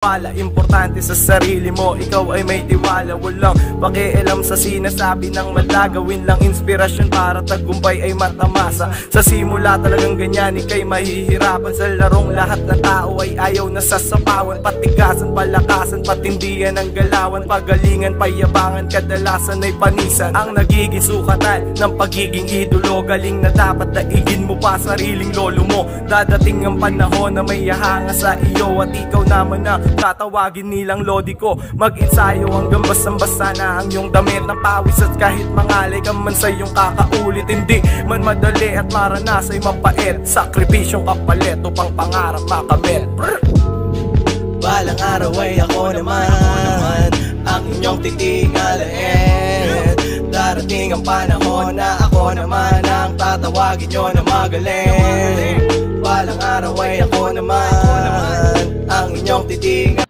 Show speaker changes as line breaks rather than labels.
Importante sa sarili mo, ikaw ay may tiwala. Walang pakialam sa sinasabi ng madla. Gawin lang inspirasyon para tagumpay ay matamasa. Sa simula talagang ganyan, ika'y mahihirapan. Sa larong lahat ng tao ay ayaw na sasapawan. Patigasan, palakasan, patindihan ang galawan. Pagalingan, payabangan, kadalasan ay panisan. Ang nagiging sukatan ng pagiging idolo. Galing na dapat daigin mo pa sariling lolo mo. Dadating ang panahon na may hahanga sa iyo. At ikaw naman na tatawagin nilang lodi ko. Mag-ensayo hanggang basang-basa na ang iyong damit ng pawis. At kahit mangalay ka man sa iyong kakaulit, hindi man madali at maranas ay mapait. Sakripisyong kapalit upang pangarap makamit.
Balang araw ay ako naman ang inyong titingalain. Darating ang panahon na ako naman ang tatawagin nyo na magaling. Balang araw ay ako naman ang inyong titingal.